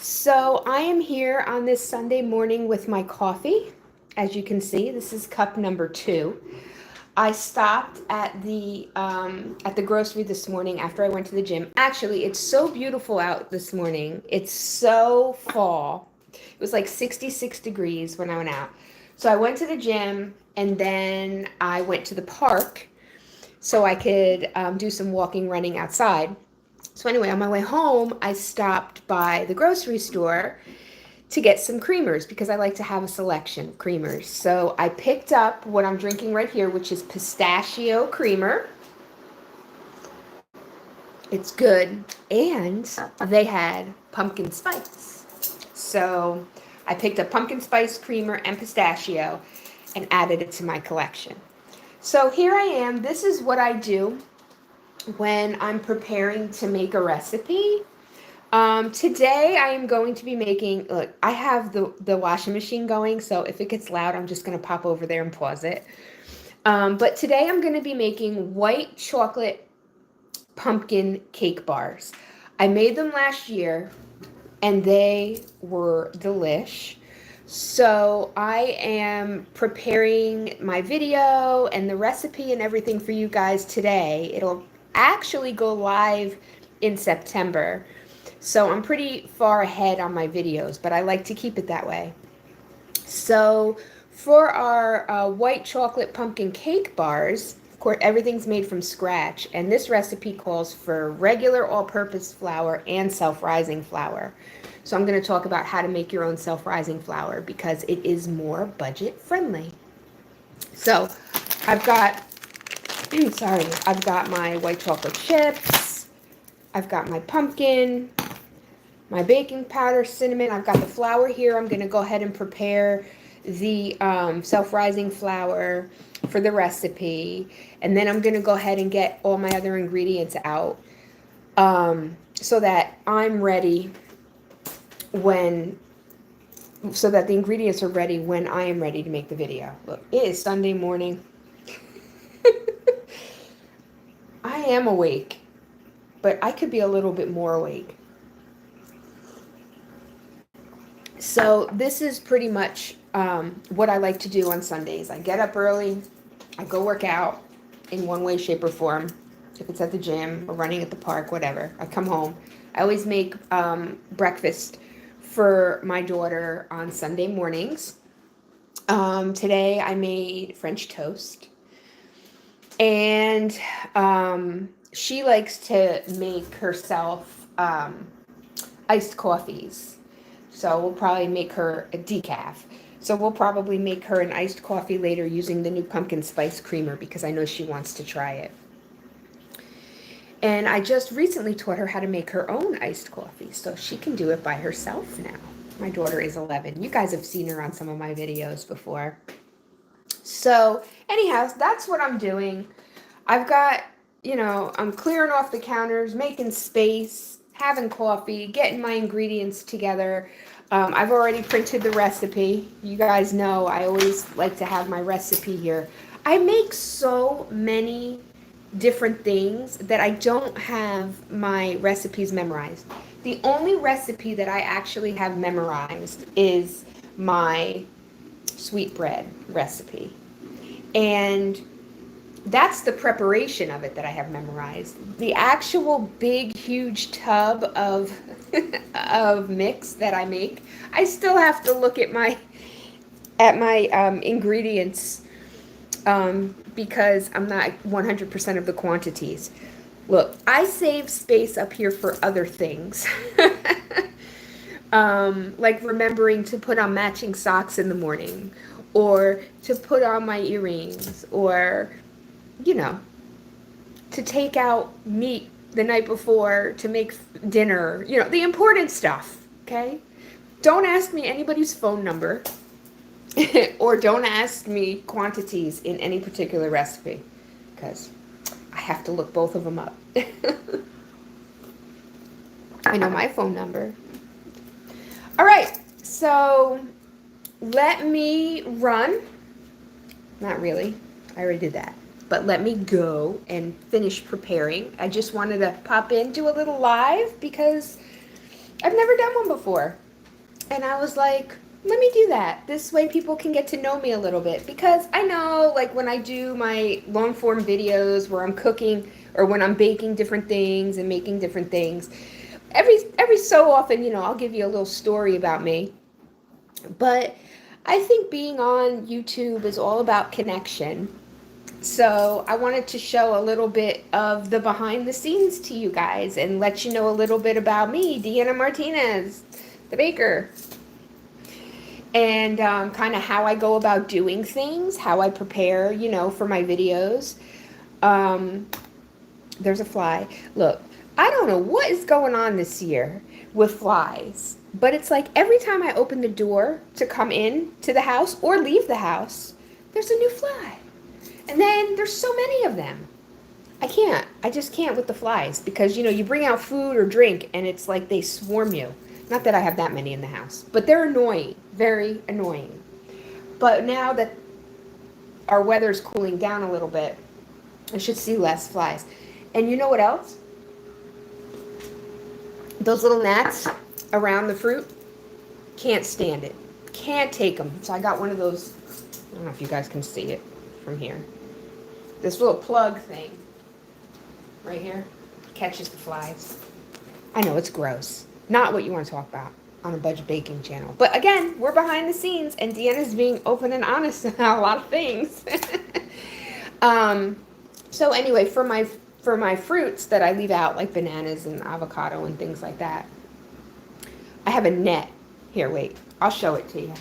So I am here on this Sunday morning with my coffee. As you can see, this is cup number 2. I stopped at the grocery this morning after I went to the gym. Actually, it's so beautiful out this morning. It's so fall. It was like 66 degrees when I went out. So I went to the gym and then I went to the park so I could do some walking, running outside. So anyway, on my way home, I stopped by the grocery store to get some creamers because I like to have a selection of creamers. So I picked up what I'm drinking right here, which is pistachio creamer. It's good. And they had pumpkin spice. So I picked up pumpkin spice creamer and pistachio and added it to my collection. So here I am. This is what I do when I'm preparing to make a recipe. Today I am going to be making, look, I have the washing machine going, so if it gets loud, I'm just going to pop over there and pause it. But today I'm going to be making white chocolate pumpkin cake bars. I made them last year and they were delish. So I am preparing my video and the recipe and everything for you guys today. It'll actually go live in September. So I'm pretty far ahead on my videos, but I like to keep it that way. So for our white chocolate pumpkin cake bars, of course, everything's made from scratch. And this recipe calls for regular all-purpose flour and self-rising flour. So I'm going to talk about how to make your own self-rising flour because it is more budget friendly. So I've got, I've got my white chocolate chips. I've got my pumpkin, my baking powder, cinnamon. I've got the flour here. I'm going to go ahead and prepare the self-rising flour for the recipe. And then I'm going to go ahead and get all my other ingredients out so that I'm ready so that the ingredients are ready when I am ready to make the video. Look, it is Sunday morning. I am awake, but I could be a little bit more awake. So this is pretty much what I like to do on Sundays. I get up early, I go work out in one way, shape, or form. If it's at the gym or running at the park, whatever. I come home. I always make breakfast for my daughter on Sunday mornings. Today I made French toast. And she likes to make herself iced coffees. So we'll probably make her a decaf. So we'll probably make her an iced coffee later using the new pumpkin spice creamer because I know she wants to try it. And I just recently taught her how to make her own iced coffee, so she can do it by herself now. My daughter is 11. You guys have seen her on some of my videos before. So anyhow, that's what I'm doing. I've got, I'm clearing off the counters, making space, having coffee, getting my ingredients together. I've already printed the recipe. You guys know I always like to have my recipe here. I make so many different things that I don't have my recipes memorized. The only recipe that I actually have memorized is my sweetbread recipe. And that's the preparation of it that I have memorized. The actual big, huge tub of of mix that I make, I still have to look at my ingredients because I'm not 100% of the quantities. Look, I save space up here for other things. Like remembering to put on matching socks in the morning, or to put on my earrings, or, to take out meat the night before to make dinner, the important stuff, okay? Don't ask me anybody's phone number or don't ask me quantities in any particular recipe because I have to look both of them up. I know my phone number. All right, so let me run. Not really. I already did that. But let me go and finish preparing. I just wanted to pop in, do a little live because I've never done one before. And I was like, let me do that. This way people can get to know me a little bit. Because I know, like, when I do my long form videos where I'm cooking or when I'm baking different things and making different things, every so often, I'll give you a little story about me. But I think being on YouTube is all about connection. So I wanted to show a little bit of the behind the scenes to you guys and let you know a little bit about me, Deanna Martinez, the baker, and kind of how I go about doing things, how I prepare, for my videos. There's a fly. Look, I don't know what is going on this year with flies, but it's like every time I open the door to come in to the house or leave the house, there's a new fly. And then there's so many of them. I just can't with the flies because, you bring out food or drink and it's like they swarm you. Not that I have that many in the house, but they're annoying, very annoying. But now that our weather's cooling down a little bit, I should see less flies. And you know what else? Those little gnats around the fruit, can't stand it. Can't take them. So I got one of those, I don't know if you guys can see it from here. This little plug thing right here catches the flies. I know it's gross. Not what you want to talk about on a budget baking channel. But again, we're behind the scenes and Deanna's being open and honest about a lot of things. So anyway, for my fruits that I leave out, like bananas and avocado and things like that, I have a net. Here, wait. I'll show it to you.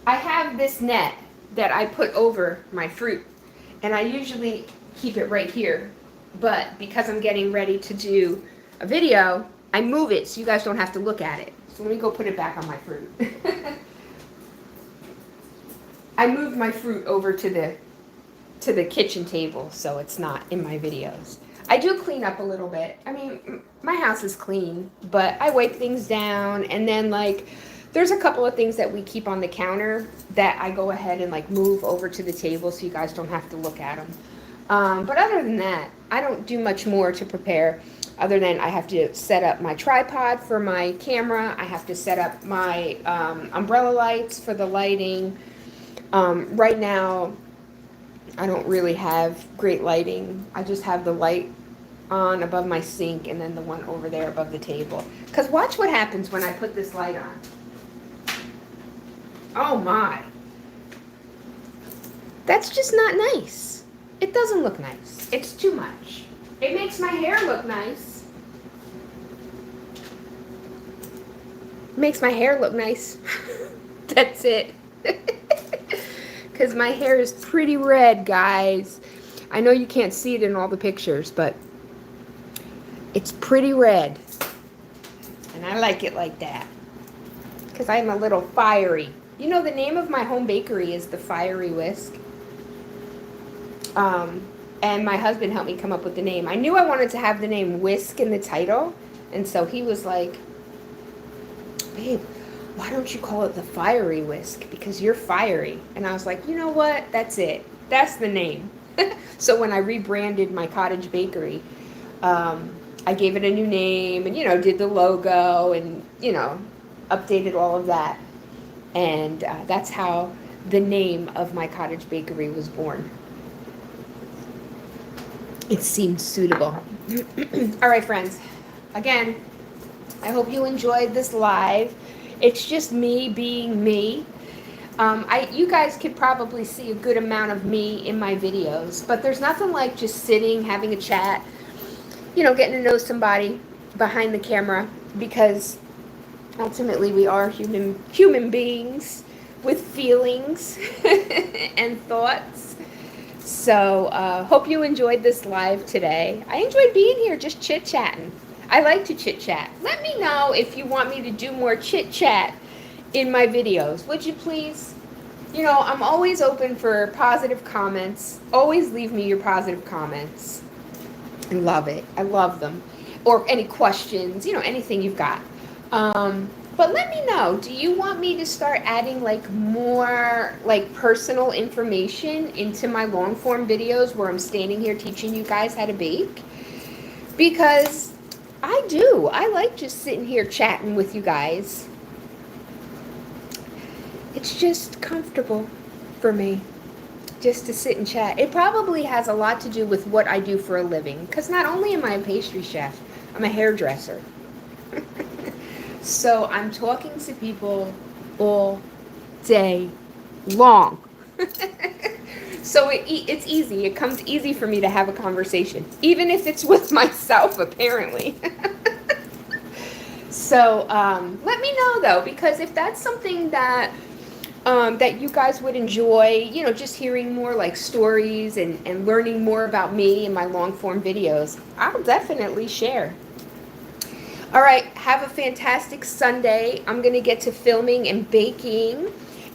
I have this net that I put over my fruit, and I usually keep it right here. But because I'm getting ready to do a video, I move it so you guys don't have to look at it. So let me go put it back on my fruit. I moved my fruit over to the kitchen table so it's not in my videos. I do clean up a little bit. I mean, my house is clean, but I wipe things down, and then there's a couple of things that we keep on the counter that I go ahead and move over to the table so you guys don't have to look at them. But other than that, I don't do much more to prepare other than I have to set up my tripod for my camera. I have to set up my umbrella lights for the lighting. Right now, I don't really have great lighting. I just have the light on above my sink and then the one over there above the table. Because watch what happens when I put this light on. Oh my. That's just not nice. It doesn't look nice. It's too much. It makes my hair look nice. Makes my hair look nice. That's it. Because my hair is pretty red, guys. I know you can't see it in all the pictures, but it's pretty red. And I like it like that. Because I'm a little fiery. You know, the name of my home bakery is the Fiery Whisk. And my husband helped me come up with the name. I knew I wanted to have the name Whisk in the title. And so he was like, babe, why don't you call it the Fiery Whisk? Because you're fiery. And I was like, you know what? That's it. That's the name. So when I rebranded my cottage bakery, I gave it a new name and, did the logo and, updated all of that. And that's how the name of my cottage bakery was born. It seemed suitable. All right, friends. Again, I hope you enjoyed this live. It's just me being me. You guys could probably see a good amount of me in my videos, but there's nothing like just sitting, having a chat, getting to know somebody behind the camera, because ultimately we are human beings with feelings and thoughts. So hope you enjoyed this live today. I enjoyed being here, just chit-chatting. I like to chit-chat. Let me know if you want me to do more chit-chat in my videos. Would you please? I'm always open for positive comments. Always leave me your positive comments. I love it. I love them. Or any questions, anything you've got. But let me know, do you want me to start adding more personal information into my long form videos where I'm standing here teaching you guys how to bake? because I do. I like just sitting here chatting with you guys. It's just comfortable for me just to sit and chat. It probably has a lot to do with what I do for a living, because not only am I a pastry chef, I'm a hairdresser. So I'm talking to people all day long. So it's easy. It comes easy for me to have a conversation, even if it's with myself, apparently. So let me know, though, because if that's something that that you guys would enjoy, you know, just hearing more like stories and learning more about me in my long form videos, I'll definitely share. All right, have a fantastic Sunday. I'm going to get to filming and baking,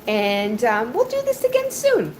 and we'll do this again soon.